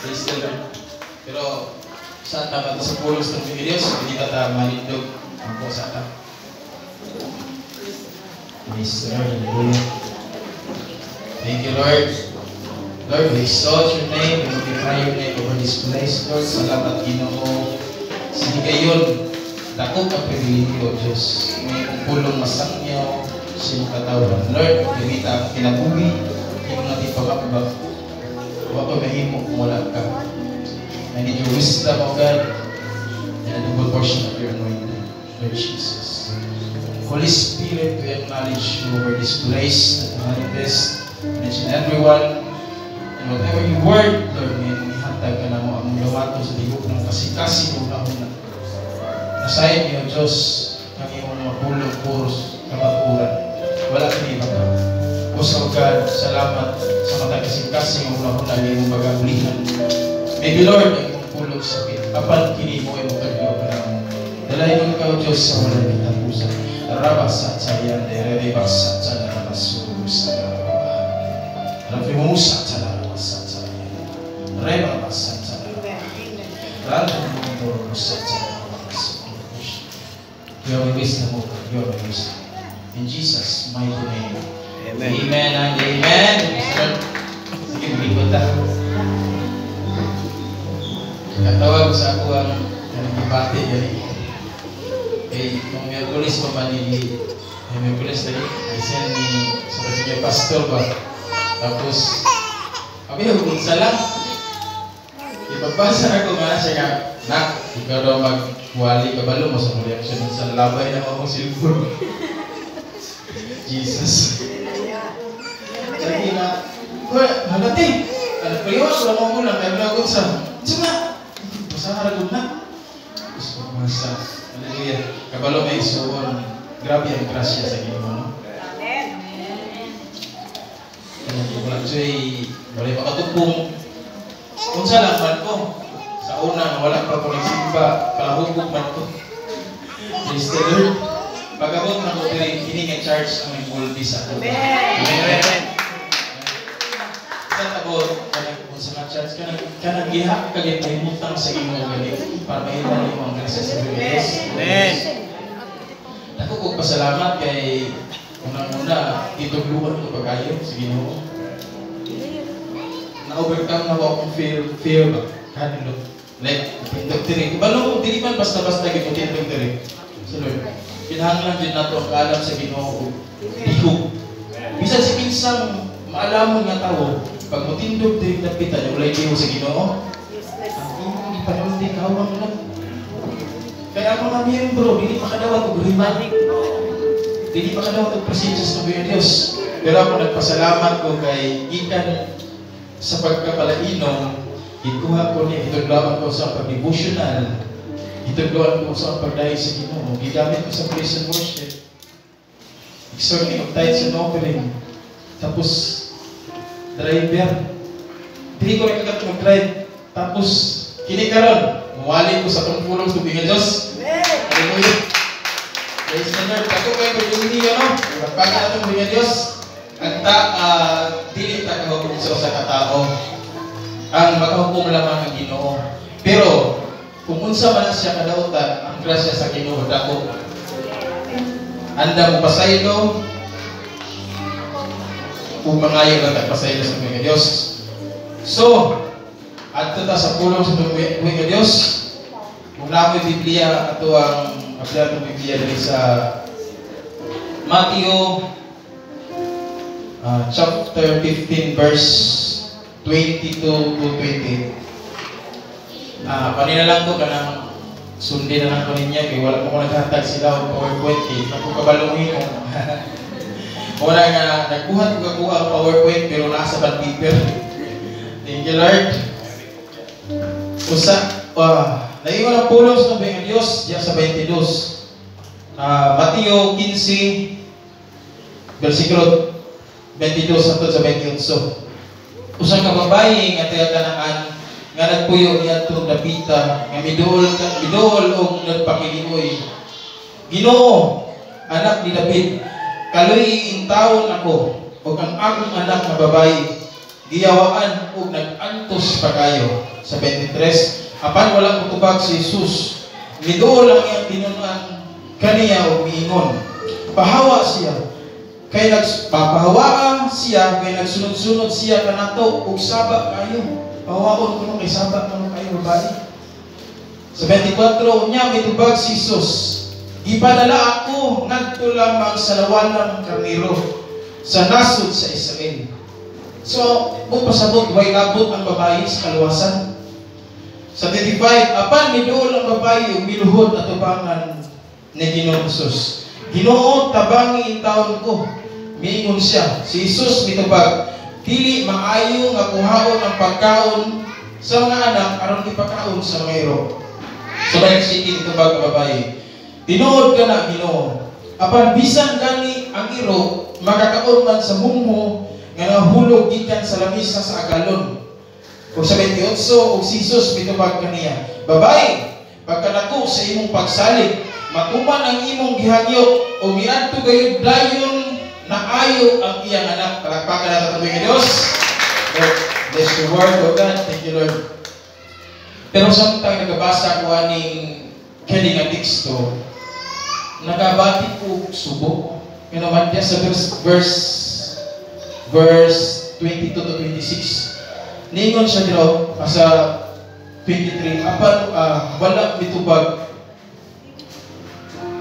Praise the Lord. Pero sa tapat sa pulos ng Diyos, hindi kita malindog ang po sa tapat. Praise the Lord. Hallelujah. Thank you, Lord. Lord, we exalt your name, we magnify your name over this place. Lord, salamat Ginoo. Sige kayon, dako ka pribilehiyo, Diyos. May pulong masangyaw sa iyong katawan. Lord, limita ang kinabuhi, hindi mo natin pagkakabak. Huwag ko mahimo kung wala ka. I need your wisdom, O God, and a double portion of your anointing, Lord Jesus. Holy Spirit, we acknowledge you over this place that manifest each and everyone. And whatever you word, Lord, may hatag ka na mo ang lumato sa ligog ng kasi-kasi o una-una. Nasayin niyo, Diyos, ang iyong mapulong puros kapaturan. Wala ka iba ka. O sa God, salamat sa matag-kasi-kasi o una-una ang iyong magabulihan. Maybe, Lord, ang iyong pulong sakit. Kapal kini mo ay mukadyo ka na mo. Dalayin mo ka, O Diyos, sa wala ng tapusan. Rabasat sa iyan, rebasat sa narabasuro sa narababa. Rabimusat sa narabasat sa iyan. Rebasat sa narababa. Rabimusat sa narabasat. You are my wisdom, O God. You are my wisdom. In Jesus' mighty name. Amen. Amen and amen. Sige, mag-ikot na. Katawag sa ako ang ibati yan. Okay, kung Miyerkules pa man Miyerkules na I send ni sa kasi pastor ba. Tapos, kami hukunsa lang. Ipagpasa ako nga siya nga, nak, ikaw daw magwali kabalo mo sa reaction sa labay na ako silpon. Jesus. Sabi na, halati, paliwan ko lang mo lang, kaya ako sa, sima, masaharagod na. Gusto ko masa. Hallelujah. Kabalo may isuon. Grabe ang grasya sa Ginoo, no? Amen. Wala siya'y wala makatupong. Kung sa lang man ko, sa una, wala pa ko nagsimba, palahugog man ko. Praise the Lord. Pagkabot na ko, hining charge ang involved sa ako. Amen. Sa tabot, kung sa charge, kanang giha, kagit may mutang sa Ginoo galit para mahilan yung mga grasya sa Diyos. Amen. Ako kong pasalamat kay unang-una, itugluhan ko pag-ayo sa Ginoo. Na-overcome na akong fear ba? Kanilo. Like, tindog-tirig. Balong, hindi man basta-basta tindog-tirig. So Lord, kinahanglan din nato ang kaalam sa Ginoo. Ihog. Bisan si pinsang maalamon nga tao, pag matindog-tirig na pita, yung ulay diho sa Ginoo, ang ipanunti kawang lang. Kaya ako nga miyembro, hindi pa kadawat o grimanik. Hindi pa kadawat o presensya ng Diyos. Pero ako nagpasalamat ko kay ikan sa pagkapalainom, ikuha ko niya, ituglawan ko sa pag-devotional, ituglawan ko sa pagdahi sa Ginoo, gigamit ko sa praise and worship, exhorting of tithes and offering, tapos driver, hindi ko rin kagat mag-drive, tapos kinikaroon, mawali ko sa tungkulong sa tubig ng Diyos. Hallelujah. Praise the Lord. Ako kayo pag-iuni yun, no? Pagpaka na tubig ng Diyos, at dili ta kahukum sa katao. Ang makahukum lamang ang Ginoo. Pero, kung unsa man siya kadautan, ang grasya sa Ginoo, dako. Anda mo pasaylo, kung mangayo lang pasaylo sa mga Diyos. So, at ta sa pulong sa mga Diyos, mula mo yung Biblia, ato ang abla ng Biblia dali sa Matthew chapter 15 verse 22 to 20. Kanina lang ko kanang sundin na lang ko niya kaya wala mo ko naghatag sila o PowerPoint kaya nakukabalungin mo. Wala nga nagbuhat ko ang PowerPoint pero nasa bad paper. Thank you Lord. Naiwan ang pulong sa ng Diyos diyan sa 22. Mateo 15 versikulo 22 hangtod sa 28. Usa ka babae nga taga Kanaan nga nagpuyo niya tong dapita nga miduol og nagpakilioy. Ginoo, anak ni David, kaluy intawon ako ug ang akong anak nga babae giyawaan ug nag-antos pa kayo. Sa 23, apan walang mutubag si Jesus. Miduol lang iyang tinunan kaniya ug miingon, pahawa siya. Kay nagpapahawaan siya, kay nagsunod-sunod siya kanato ug saba kayo. Pahawaon kuno kay saba kuno kayo babae. Sa 24, unya mitubag si Jesus. Ipadala ako ngadto lamang sa lawalang karnero sa nasod sa Israel. So, kung pasabot, way labot ang babae sa kaluwasan. Sa 35, apan miduol ang babae ug miluhod at tubangan ni Ginoong Jesus. Ginoo, tabangi taon ko. Miingon siya, si Jesus mitubag, dili maayo nga kuhaon ang pagkaon sa mga anak aron ipakaon sa mga iro. Sa Bayan City mitubag ang babae, tinuod ka na Ginoo, apan bisan gani ang iro makakaon man sa mungho nga nahulog gikan sa lamisa sa agalon. Kung sa 28, og si Jesus mitubag kaniya, babae, pagkanako sa imong pagsalig, matuman ang imong gihangyo o miadto gayud dayon na ayo ang iyang anak. Palakpakan natin ang mga Diyos. Lord, bless your word, O God. Thank you, Lord. Pero samtang nagabasa ko aning kani nga teksto, nagabati ko subo. Kaya naman diya sa verse 22 to 26. Ningon siya dito, sa 23, apan wala mitubag,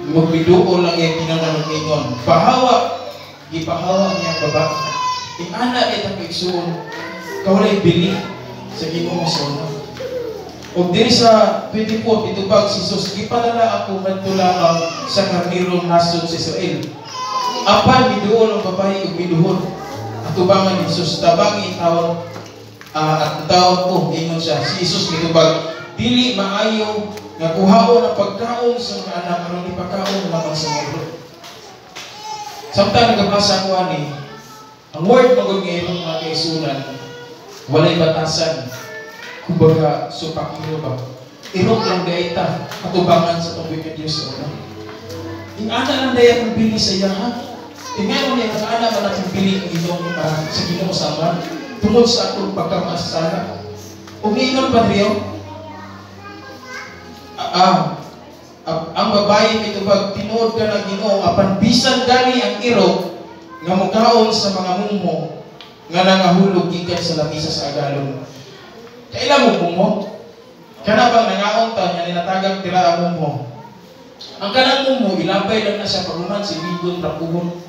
magbiduo lang yung kinanganon ningon. Pahawa, ipahawa niya ang babae. Ingana itang kaigsuon, kawalay bili sa Ginoo sa una. O diri sa 24, itubag si Jesus, ipadala ako ngadto lamang sa karnirong nasod sa Israel. Apan miduol ang babae ug miduhon. At tubangan ni Jesus, tabangi taon at taon ko, ingon siya, si Jesus mitubag, dili maayo nga kuhaon ang pagkaon sa mga anak aron ipakaon lamang sa mga. Samtang nagabasa ko ani, ang word magod ngayon mga kaisunan, walay batasan. Kumbaga, supakiro ba? Irok lang gaita, katubangan sa tubig ng Diyos sa una. Ingana lang daya kung bili sa iya, ha? Ingana niya, nakaana ba natin bili ng Ginoo sa Ginoo sama? Tungod sa atong pagkamasasala. Umiinom pa rin, ang babae mitubag, tinuod ka na Ginoo, apan bisan gani ang iro nga mukaon sa mga mungmo nga nangahulog gikan sa lamisa sa agalon. Kailan mo mungmo? Kana bang nangaon ta nya ninatagang tira ang mungmo? Ang kanang mungmo ilabay lang na siya paguman si bigon rapuhon.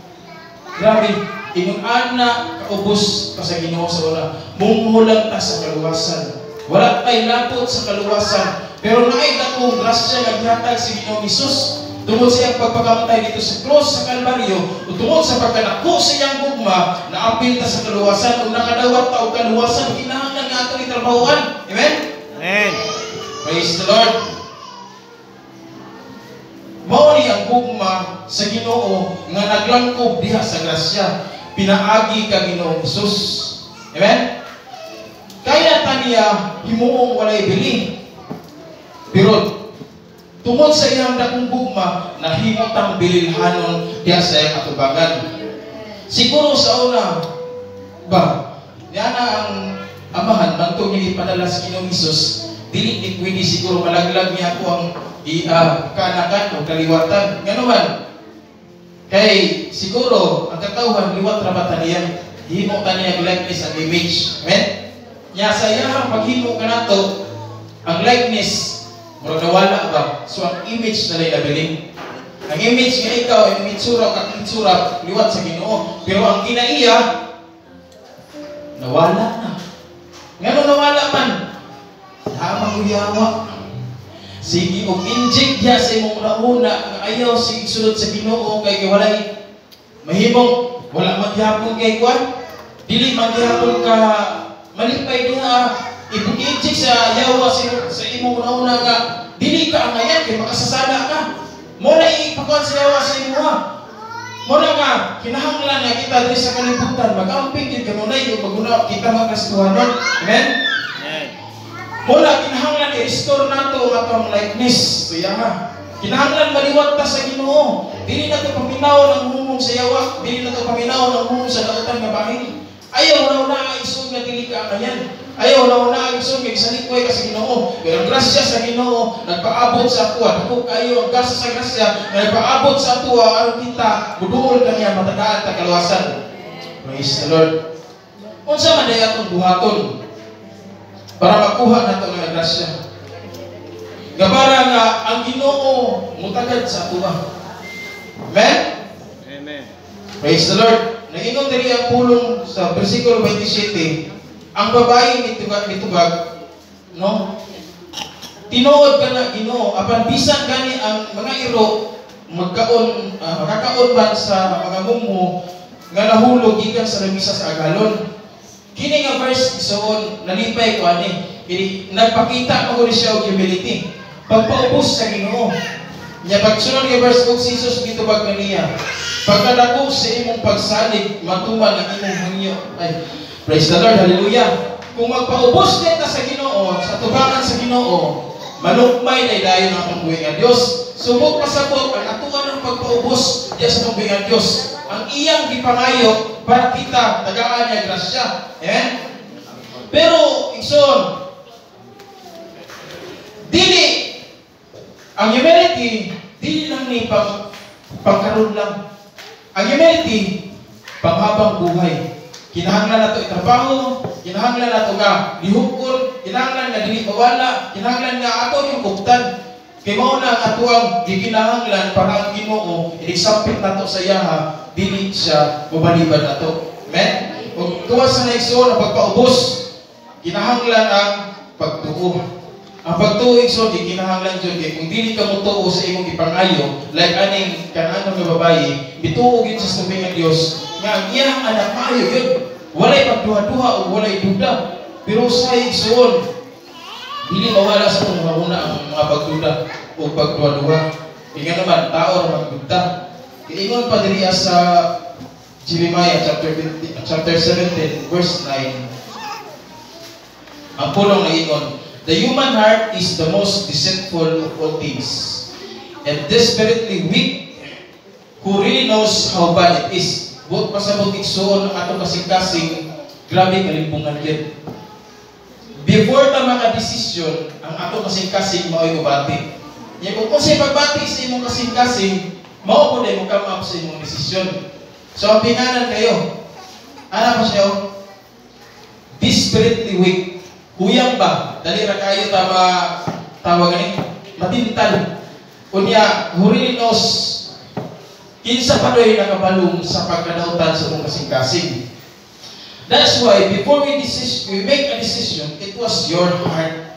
Grabe, ingon ana kaubos pa sa Ginoo sa una. Mungmo lang ta sa kaluwasan. Wala tay lapot sa kaluwasan. Pero naay dakong grasya nga gihatag si Ginoong Hesus tungod sa iyang pagpakamatay dito sa cross sa Kalbaryo, o tungod sa pagkanako sa iyang gugma, naapil ta sa kaluwasan o nakadawat ta og kaluwasan, kinahanglan nga ato itrabahuan. Amen? Amen. Praise the Lord. Mao ni ang gugma sa Ginoo nga naglangkob diha sa grasya, pinaagi ka Ginoong Hesus. Amen? Kaya taniya himuong walay bili. Pero tungod sa iyang dakong gugma, nahimot ang bililhanon diya sa iyang atubangan. Siguro sa una, yan ang amahan, bantog niya ipadala sa Ginoong Hesus, dili pwede siguro malaglag niya ako ang kaanakan o kaliwatan. Ganuman, kay siguro, ang katawhan, liwat rabatan niya, himo ka niya likeness and image. Amen? Nya sa iyang paghimo ka na to, ang likeness, murag nawala ba? So ang image na nabiling. Ang image nga ikaw, ang itsura, kakitsura, liwat sa Ginoo. Pero ang kinaiya, nawala na. Ngano nawala man? Hamang uyawa. Sige, og inject diya sa imong una-una, nga ayaw sige sulod sa Ginoo, kay walay mahimong, wala magyapon kay kwan. Dili magyapon ka, malipay diha, i-inject sa yawa sa imong una-una nga, dili ka ang ayan, kaya makasasala ka. Muna ipakuan sa yawa sa imo ha. Muna nga, kinahanglan nga kita diri sa kalibutan, mag-amping din ka muna yung pag-una kita magkastuhanon. Amen? Amen. Muna, kinahanglan i-restore nato ang atong likeness. Kaya nga, kinahanglan maliwat ta sa Ginoo. Dili na ito paminaw ng humong sa yawa, dili na ito paminaw ng humong sa dautan nga bahin. Ayaw na igsoon nga dili ka kanyan. Ayaw na igsoon nga gisalikoy ka sa Ginoo. Pero ang grasya sa Ginoo nagpaabot sa atuwa. Dako kayo ang gasa sa grasya nga nagpaabot sa atuwa aron kita muduol kaniya matagaan ta kaluwasan. Praise the Lord. Unsa man day atong buhaton para makuha nato ang grasya. Gabara nga ang Ginoo mutagad sa atuwa. Amen? Amen. Praise the Lord. Naingon diri ang pulong sa bersikulo 27, ang babae mitubag, no? Tinuod ka na Ginoo, apan bisan gani ang mga iro makakaon man sa mga mungmo nga nahulog gikan sa lamisa sa agalon. Kini nga verse isuon nalipay ko ani, nagpakita mo siya og humility. Pagpaubos sa Ginoo. Nya pagsunod nga verse kung si Jesus mitubag kaniya. Pagkadako sa imong pagsalig, matuman ang imong hangyo. Ay, praise the Lord, hallelujah. Kung magpaubos kita sa Ginoo, sa tubangan sa Ginoo, manukmay na dayon ang atong buhi nga Dios. Subok pasabot ang atuan ng pagpaubos diya sa atong buhi nga Dios. Ang iyang gipangayo para kita tagaan niya grasya. Amen? Pero igsoon, dili ang humility dili lang ni pagkaroon lang. Ang humility, panghabang buhay. Kinahanglan nato itrabaho, kinahanglan nato nga lihukon, kinahanglan nga dili mawala, kinahanglan nga ato yung kuptan. Kay mao na ang atuang gikinahanglan para ang Ginoo idisampit nato sa iyaha, dili siya mabaliban nato. Amen? Ug tuwa sa naigsoon ang pagpaubos, kinahanglan ang pagtuo. Ang pagtuig so di kinahanglan jud kay kung dili ka motuo sa imong ipangayo, like aning kanang nga babayi, bituo gid sa tubig nga Dios nga ang iyang anak maayo gyud. Walay pagduha-duha o walay duda. Pero sa igsoon, dili mawala sa itong mga ang mga pagduda o pagduha-duha. Kaya naman, tao na magduda. Iingon pa diri sa Jeremiah chapter 17, verse 9. Ang pulong na ingon, the human heart is the most deceitful of all things, and desperately weak. Who really knows how bad it is? Buot pasabot igsoon ang atong kasing-kasing, grabe kalimpungan yun. Before ta maka-desisyon, ang atong kasing-kasing mao'y gubati. Kung kasi pagbati sa imong kasing-kasing, mao po na mo come up sa imong desisyon. So ang pinganan kayo, ano pa siya? Desperately weak. Huyang ba? Dali ra kayo tawag ni matintal. Kunya, who really knows kinsa pa doy nakabalong sa pagkadautan sa mong kasing-kasing. That's why before we make a decision, it was your heart.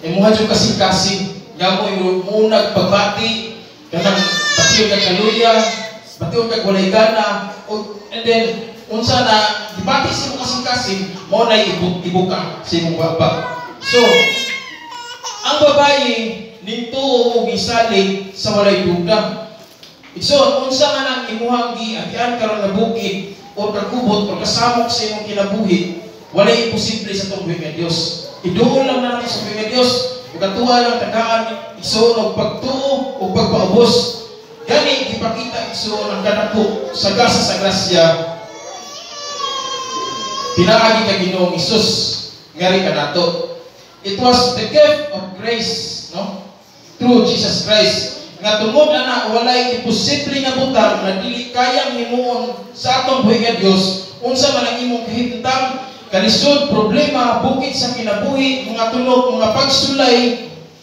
Imuha yung kasing-kasing. Nga mo unag pagbati, kanang batiyon ka kaluya, batiyon ka walay gana, and then unsa na dibati sa imong kasing-kasing, mo na ibuka sa imong baba. So, ang babae ningtuo og gisalig sa walay duda. So, unsa man ang imuhang giagian karon nga bukid o kagubot o kasamok sa imong kinabuhi, walay imposible sa tubuhi nga Dios. Iduol lang natin sa tubuhi nga Dios. Ug katuwa lang tagaan igsoon og pagtuo ug pagpaubos. Gani gipakita igsoon ang kadako sa gasa sa grasya. Pinaagi ka Ginoong Hesus ngari kanato. It was the gift of grace, no? Through Jesus Christ. Nga tungod ana walay imposible nga butang na dili kayang himuon sa atong buhi nga Dios. Unsa man ang imong kahimtang, kalisod, problema, bukid sa kinabuhi, mga tunog, mga pagsulay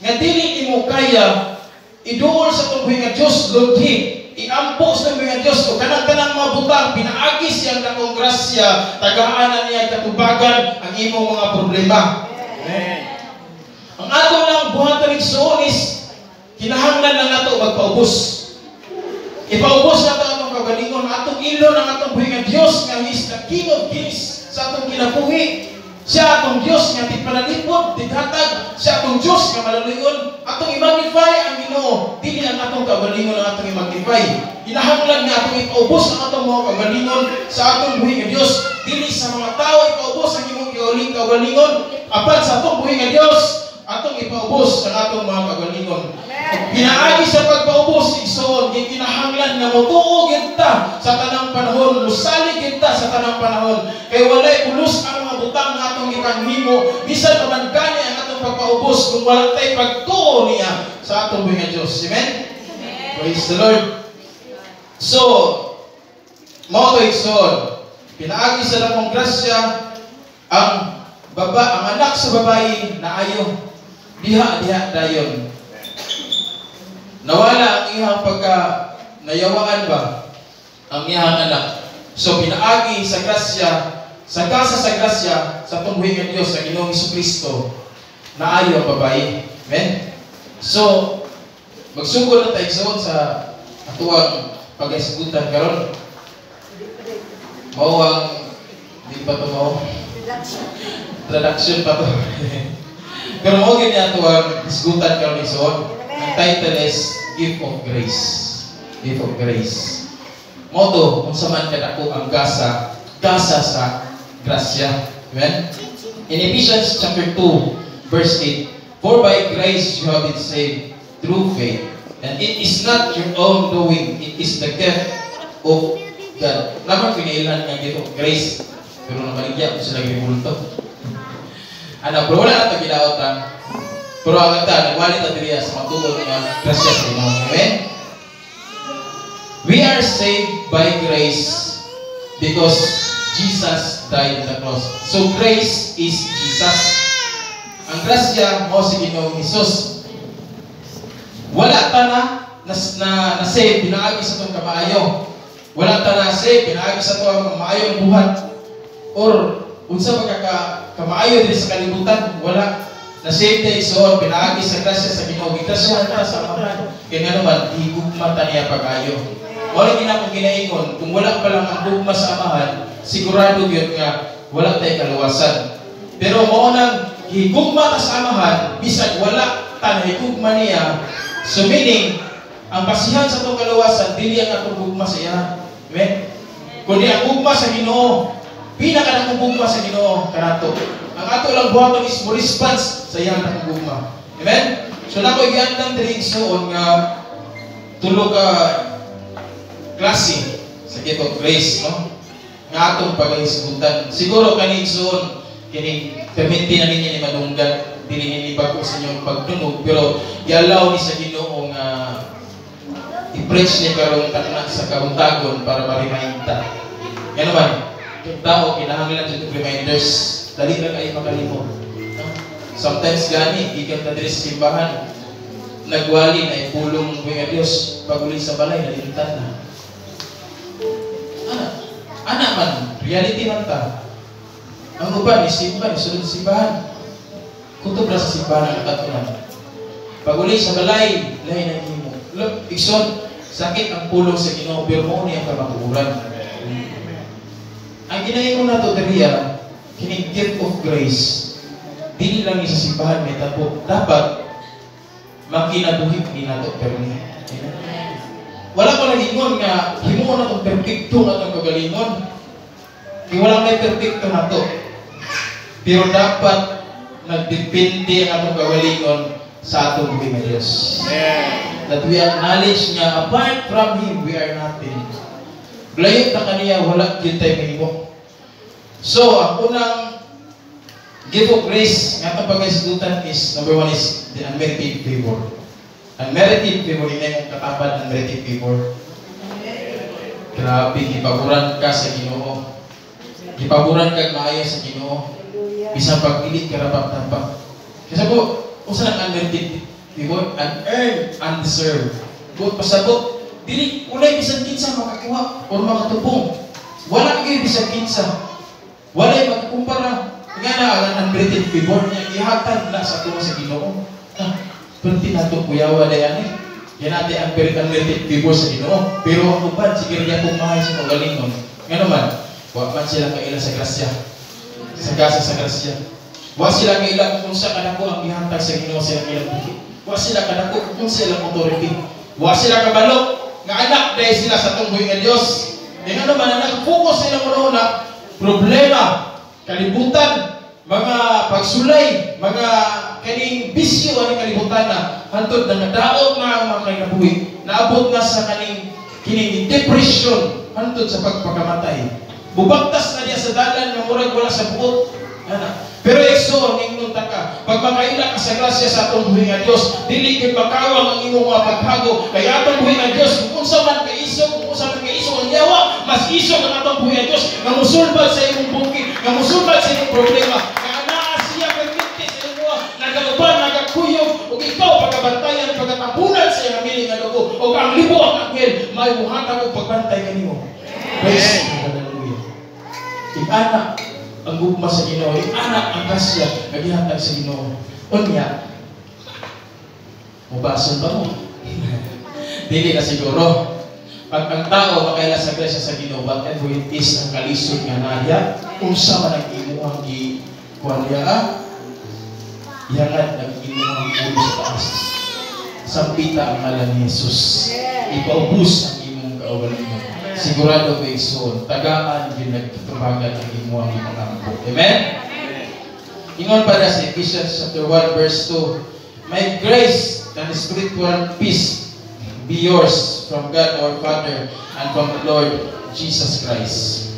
nga dili nimo kaya iduol sa atong buhi nga Dios, lughi, iampo sa buhi nga Dios o kanang-kanang mga butang pinaagi siyang dakong grasya, tagaan niya katubagan ang imong mga problema. Amen. Ang ato lang buhatan igsoon is kinahanglan lang nato magpaubos. Ipaubos nato atong kagalingon, atong ilon ang atong buhi nga Dios nga He is the King of Kings sa atong kinabuhi. Siya atong Dios nga tigpanalipod, tighatag, siya atong Dios nga malaluyon. Atong i-magnify ang Ginoo, dili ang atong kagalingon ang atong i-magnify. Kinahanglan nga atong ipaubos ang atong mga kagalingon sa atong buhi nga Dios, dili sa mga tao ipaubos ang imong kagalingon. Apan sa atong buhi nga Dios, atong ipaubos ang atong mga kagalingon. Pinaagi sa pagpaubos igsoon, kinahanglan nga motuo kita sa tanang panahon, lusali kita sa tanang panahon. Kay walay pulos ang mga butang nga atong ipanghimo, bisan pa man gani ang atong pagpaubos kung wala tay pagtuo niya sa atong buhi nga Dios. Amen? Praise the Lord. So, mao to igsoon, pinaagi sa dakong grasya ang anak sa babae na ayo diha dayon. Nawala ang iyang nayawaan ba ang iyang anak. So pinaagi sa grasya, sa kasa sa grasya sa tungbuhi ng Diyos sa Ginoong Jesucristo na ayo ang babae. Amen? So magsugod na tayo sa atuang pag-isgutan karon. Mao ang di pa to mao traduction pa to. Pero mao gyud ato ang isgutan karon ison. Ang title is Gift of Grace. Gift of Grace. Mao to unsa man kadako ang gasa sa grasya. Amen? In Ephesians chapter 2 verse 8, for by grace you have been saved through faith, and it is not your own doing, it is the gift of God. Naman pinailan nga gift of grace, pero namaligya ko sila gibulto. Pero wala na ito gidaotan. Pero ang ita, nagwalit at diriya sa matulog nga grasya sa Ginoo. Amen? We are saved by grace because Jesus died on the cross. So grace is Jesus. Ang grasya mo si Ginoong Hesus. Wala ta na save, pinaagi sa itong kamaayo. Wala ta na save, pinaagi sa itong maayong buhat. Or, unsa kamaayo din sa kalibutan, wala. Na-save tayo isoon, pinaagi sa grasya sa Ginoo. Grasya ta sa amahan. Kaya nga naman, higugma ta niya pag-ayo. Wala ginakong ginaingon, kung wala pa lang ang hugma sa amahan, sigurado yun nga, wala tayo kaluwasan. Pero maunang higugma ta sa amahan, bisag wala ta na higugma niya, so meaning, ang pasihan sa itong kaluwasan, dili ang atong hugma sa iya. Amen? Kundi ang hugma sa Ginoo, pinaka hugma sa Ginoo, kanato. Ang ato lang buhaton is mo response sa iyang nakagugma. Amen? So na ko igiandang diri igsoon nga tulo ka klase sa gift of grace, no? Nga atong paghisgutan. Siguro kani igsoon kini perminti na ninyo ni madunggan, dili ni bago sa inyong pagtunog, pero i-allow ni sa Ginoo nga i-preach ni karong tanan sa kauntagon para ma-remind ta. Yan naman, yung tao kinahanglan sa reminders. Dali na kayo makalimot. Sometimes gani, ikan na diri sa simbahan, nagwali na ipulong nga Diyos, paguli sa balay, nalintan na. Ana man, reality man ta. Ang uban, isimba, isunod sa simbahan. Kutob na sa simbahan ang nakatunan. Paguli sa balay, lahi na himo. Look, ikson, sakit ang pulong sa Ginoo, pero mo niya kamakuuran. Ang ginahingon na ito, dariya, kining gift of grace, dili lang sa simbahan may tapo. Dapat makinabuhi ni nato permi. Wala ko nagingon nga himo na tong perpekto na tong kagalingon. Di wala may perpekto na to. Pero dapat nagdepende ang atong kagalingon sa atong buhi nga Dios. That we acknowledge nga apart from Him we are nothing. Layot na kaniya wala gyud tay mahimo. So, ang unang gift of grace nga itong pag-isgutan is, number one is the unmerited favor. Unmerited favor, hindi na yung katapad, unmerited favor. Grabe, gipaburan ka sa Ginoo. Gipaburan ka maayo sa Ginoo. Bisang pagpilit ka rapat-tapat. Kasi po, kung saan ang unmerited favor? Unearned, undeserved. Kung pasabot, dili, ulay bisang kinsa makakuha o makatupong. Wala kayo bisang kinsa. Walay magkumpara. Nga na, ang unmerited favor niya, ihatag na sa tuwa sa Ginoo. Perti na ito, kuyawa na yan eh. Yan natin ang unmerited favor sa Ginoo. Pero ang upan, sige niya pumahay sa magalingon. Nga naman, wag man sila kaila sa grasya. Sa gasa sa grasya. Wag sila kaila kung sa kanako ang ihatag sa Ginoo silang ilang buhi. Wag sila kanako kung silang authority. Wag sila kabalo. Nga anak, dahil sila sa tungboy ng Diyos. Nga naman, focus sila mo na problema, kalibutan, mga pagsulay, mga kaning bisyo ani kalibutan na hantod na nadaot na mga kinabuhi, naabot na sa kining depression hantod sa pagpakamatay. Bubagtas na diya sa dalan nga murag wala sa buot. Pero ekso ang ingnon taka, pag makaila ka sa grasya sa atong buhi nga Dios, dili gid makawang ang imong mga paghago. Kaya atong buhi nga Dios, kung unsa man kay isog ang yawa, mas isog ang atong buhi nga Dios nga mosulbad sa imong bukid, nga mosulbad sa imong problema. Nga naa siya permite sa imong nagauban, nagakuyog, ug ikaw pagabantayan, pagatapunan sa iyang miling nga dugo, ug ang libo ang anghel may muhatag og pagbantay kanimo. Praise hallelujah. Anak ang gugma sa Ginoo, anak ang kasya nagihatag sa Ginoo. Unya, mubason ba mo? Dili na siguro. Pag ang tao makaila sa grasya sa Ginoo, whatever it is ang kalisod nga naya, unsa man ang imuhang gikuan niya, yangad ang imuhang ulo sa taas. Sampita ang ngalan ni Jesus. Ipaubos ang imong kaugalingon. Sigurado ko igsoon, tagaan yun nagtubagan ang imuhang ipangampo. Amen? Ingon pa na sa Ephesians chapter 1 verse 2, my grace and spiritual peace be yours from God our Father and from the Lord Jesus Christ.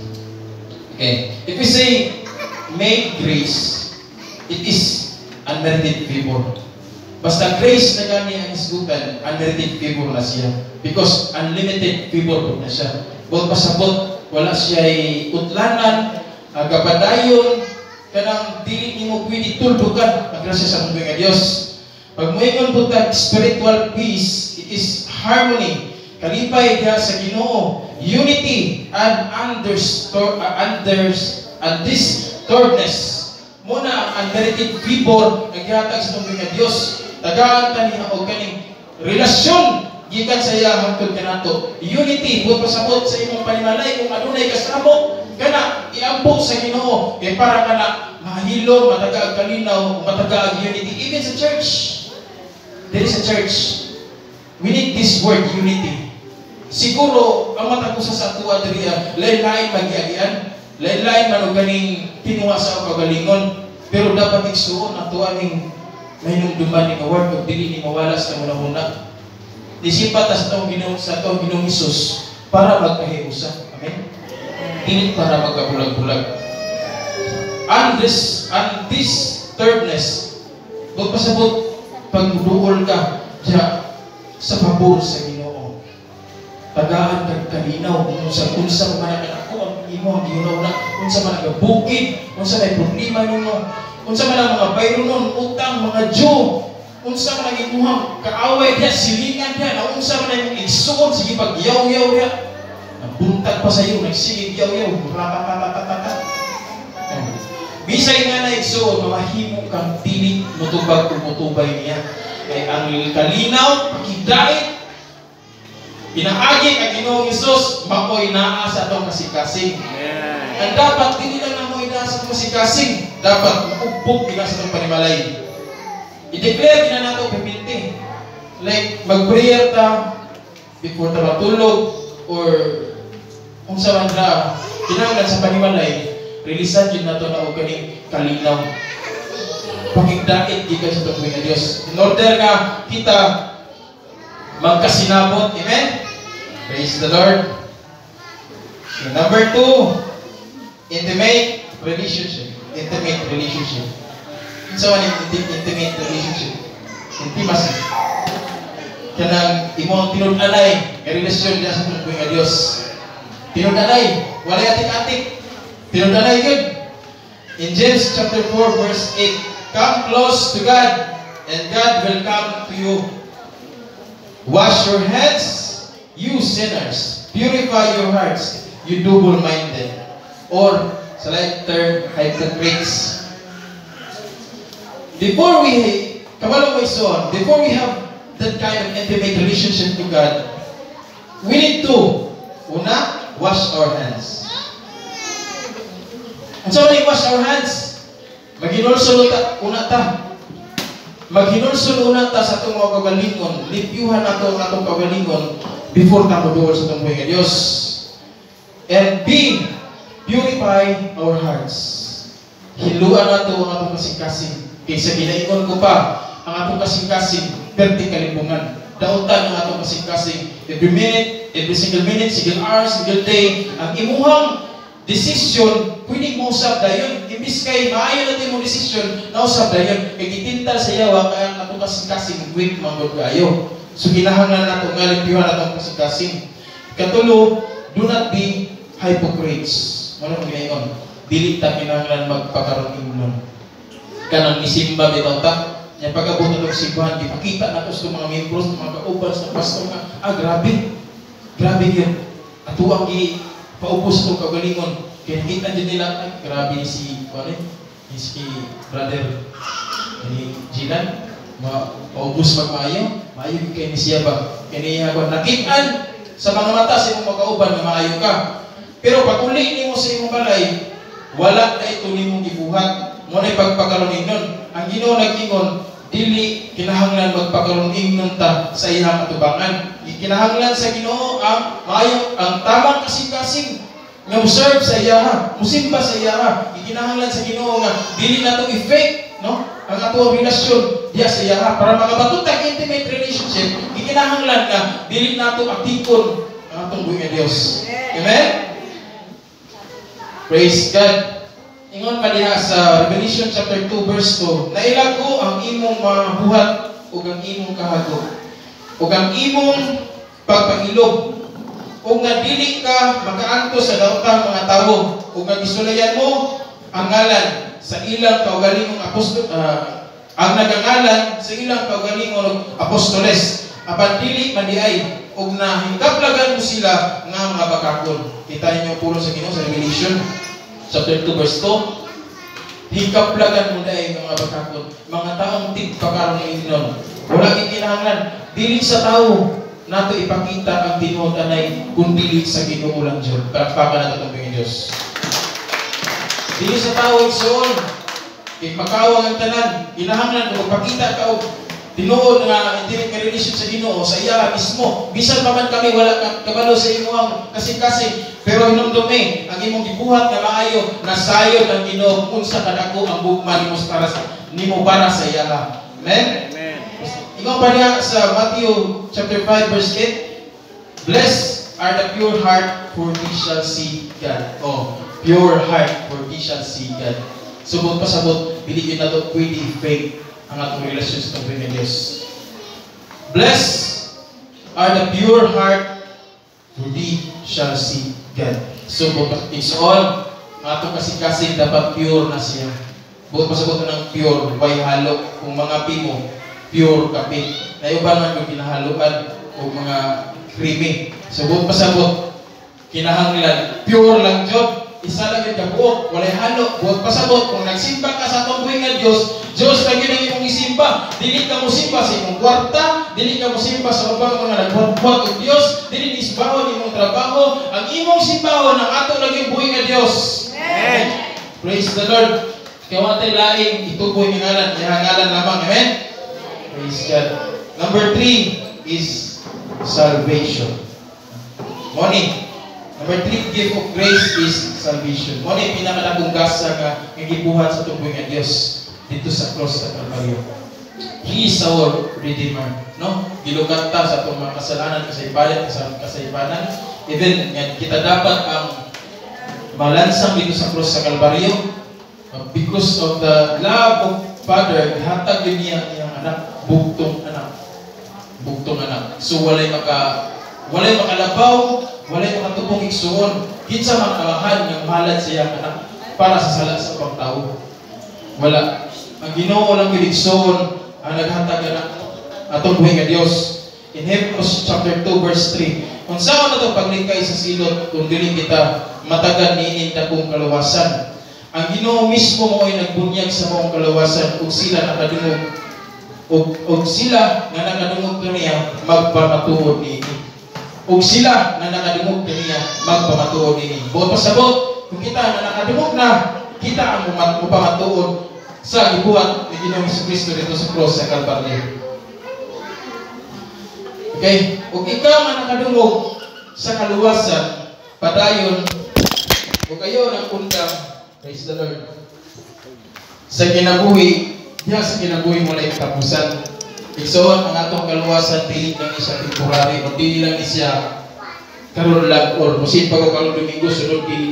Okay. If we say made grace, it is unmerited favor. Basta grace na gani ang isgutan, unmerited favor na siya. Because unlimited favor po na siya. Bawat pasabot, wala siya utlanan, agapadayon, kanang dili nimo pwede tuldugan ang grasya sa mundo nga Dios. Pag moingon po tag spiritual peace, it is harmony, kalipay diha sa Ginoo, unity and undistortedness. Muna ang unmerited favor naghatag sa mundo nga Dios. Tagaan tani og kaning relasyon gikan sa iya hangtod kanato. Unity buot pasabot sa imong panimalay kung adunay kasabot kana iampo sa Ginoo kay para kana mahilo, matagaag kalinaw, matagaag unity even sa church. There is a church. We need this word unity. Siguro ang mata ko sa atua diriya lain-lain magiagian, lain-lain man og ganing tinuwa sa kagalingon, pero dapat igsuon ato aning mahinumduman ni award kung dili ni mawalas na muna-muna. Disipat sa itong Ginoong Isus para magkahiusa. Amen? Dili para magkabulag-bulag. And this thirdness, huwag pasabot pagduol ka diya sa pabor sa Ginoo. Tagaan kag kalinaw kung unsa man ako ang imo ang Ginoo na unsa man ang bukid, unsa may problema nimo. Unsa man ang mga bayronon, utang, mga Diyo, unsa man ang imuhang kaaway diya, silingan diya, na unsa man ang igsuon, sige pag-yaw-yaw diya. Nabuntag pa sa iyo, nagsigig yaw-yaw, ratatatatatatat. Bisay nga na igsuon, mamahimo kang tinig, mutubag o mutubay niya. Kaya ang kalinaw, pakidait, pinaagi ang Ginoong Hesus, makoy naa sa itong kasikasing. Ang dapat, hindi lang namoy naa sa itong kasikasing, dapat maubog bila sa itong panimalay. I-declare din na nato pipinti. Like, mag-prayer ta before ta matulog or kung sa man na kinahanglan sa panimalay, releasan din nato na og kaning kalinaw. Pakigdait gikan sa itong nga Dios. In order nga kita magkasinabot. Amen? Praise the Lord. So, number 2, intimate relationship. Intimate relationship. So, an intimate relationship. Intimacy. Kanang imong tinud-alay nga relasyon diya sa tungkol nga Dios. Tinud-alay, walay atik-atik. Tinud-alay gyud. In James chapter 4 verse 8, come close to God and God will come to you. Wash your hands, you sinners. Purify your hearts, you double-minded. Or, sa later, hypocrites. Before we have that kind of intimate relationship to God, we need to, una, wash our hands. And so when we wash our hands, maghinulsol una ta. Maghinulsol una ta sa itong mga kagalingon, lipiuhan nato ang atong kagalingon before ta moduol sa itong buhay nga Diyos. And B, purify our hearts. hiluan nato ang atong kasing-kasing. Kaysa ginaingon ko pa, ang atong kasing-kasing vertical libungan. Dautan ang atong kasing-kasing every minute, every single minute, single hour, single day. Ang imuhang decision, pwede mo usab dayon. Imbis kay maayo natin mo decision, nausab dayon. Kay gitintal sa yawa, kaya ang atong kasing-kasing weak manggod kayo. So kinahanglan nato nga limpyuhan atong kasing-kasing. Katulo, do not be hypocrites. Ano ang ginayon? Dili ta kinahanglan magpakaroon imnon. Kanang isimba bitaw ta. Yan pagkabuto ng simbahan, ipakita na ito sa mga membros, mga kaubas, ng pastor nga, grabe. Grabe yun. At huwag paubos ito kagalingon. Kaya nakita din nila, grabe ni si brother ni Jilan. Paubos magmaayo. Maayo kayo ni siya ba? Kaya niya ba? Nakitaan sa mga mata sa imong magkauban na maayo ka. Pero pag uli ni mo sa imong balay, wala na ito ni mong ibuhat. Muna pagpakaroon nun. Ang Ginoo nag-ingon, dili kinahanglan magpakaroon nun ta sa iyang atubangan. Kinahanglan sa Ginoo ang maayo, ang tamang kasing-kasing nga serve sa iya, musimba sa iya. Kinahanglan sa Ginoo nga dili nato i-fake, no? Ang ato relasyon diya sa iya para makabatud ang intimate relationship. Kinahanglan nga dili nato aktikon ang atong buhi nga Dios. Amen. Praise God. Ingon pa diha sa Revelation chapter 2 verse 2, nailag ko ang imong mabuhat ug ang imong kahago ug ang imong pagpangilog ug nga dili ka makaanto sa daotang mga tawo ug nga gisulayan mo ang ngalan sa ilang kaugalingong apostol ang nagangalan sa ilang kaugalingong apostoles apan dili mandiay ug nahingkaplagan mo sila nga mga bakakon. Kita niyo puro sa Ginoo sa Revelation chapter 2 verse 2, hikaplagan mo na yung mga bakakon, mga taong tigpakaroon ng Ginoo. Wala kinahanglan dili sa tao nato ipakita ang tinuod anay kundi sa Ginoo lang Dios. Palakpakan nato ang Diyos. Dili sa tao igsoon, kay makawang ang tanan, kinahanglan mo ipakita ka og tinuod nga intimate nga relasyon sa Ginoo sa iya mismo. Bisan pa man kami wala kabalo sa imong kasing-kasing, pero hinumdumi ang imong gibuhat nga maayo, nasayod ang Ginoo unsa kadako ang bugma nimo para sa iya. Amen. Amen. Ingon pa niya sa Matthew chapter 5 verse 8, blessed are the pure heart, for they shall see God. Oh, pure heart, for they shall see God. Subot pasabot, dili na to pwede fake ang atong relasyon sa Panginoon ng Diyos. Blessed are the pure heart, for they shall see God. So, it's all, ang atong kasing-kasing dapat pure na siya. Bukod pasabot ng pure, way halo. Kung mga pimo, pure kape. Naiuban man yung kinahaluan o mga creamy. So, bukod pasabot, kinahanglan, pure lang Diyo. Isa lang yung kabuok, walay halo. Bukod pasabot, kung nagsimba ka sa atong buhay nga Diyos lang yun ang imong isimba. Dili ka mo simba sa imong kwarta, dili ka mo simba sa ubang mga nagbuhat-buhat ng Diyos, dili isbahon imong trabaho. Ang imong simbahon ang ato lang yung buhay nga Diyos. Amen. Praise the Lord. Kaya watay laing ituboy ng ngalan, ihangalan lamang. Amen. Praise God. Number 3 is salvation. Money. Number 3, gift of grace is salvation. Mo ni pinakadagong gasa nga gibuhat sa tuboy nga Dios dito sa cross sa Kalbaryo. He is our Redeemer, no? Gilugat ta sa atong mga kasalanan, kasaypanan. Even kita dapat ang balansang dito sa cross sa Kalbaryo because of the love of Father, hatag din niya iyang anak, bugtong anak. So walay makalabaw, walay makatubong igsuon. Kinsa man kalahan nga mahalad sa iyang anak para sa sala sa pagtao. Wala. Ang Ginoo lang giligsoon ang naghatag na atong buhay nga Dios. In Hebrews chapter 2 verse 3, kung saan na ito paglikay sa silot kung dili kita matagan niining dakong kaluwasan. Ang Ginoo mismo mo ay nagbunyag sa mong kaluwasan ug sila nakadungog ug sila nga nakadungog kaniya magpamatuod niini. Ug sila nga nakadungog kaniya magpamatuod niini. Buot pasabot kung kita nga nakadungog na, kita ang mupamatuod sa ibuhat ni Ginoong Jesucristo dito sa cross sa Kalbaryo. Okay? Kung ikaw nga nakadungog sa kaluwasan, padayon, o kayo ng undang, praise the Lord. sa kinabuhi, diya sa kinabuhi mo na katapusan. Igsoon ang atong kaluwasan, dili lang siya temporary o dili lang siya karon lang or musin pa ko karon Domingo sunod dili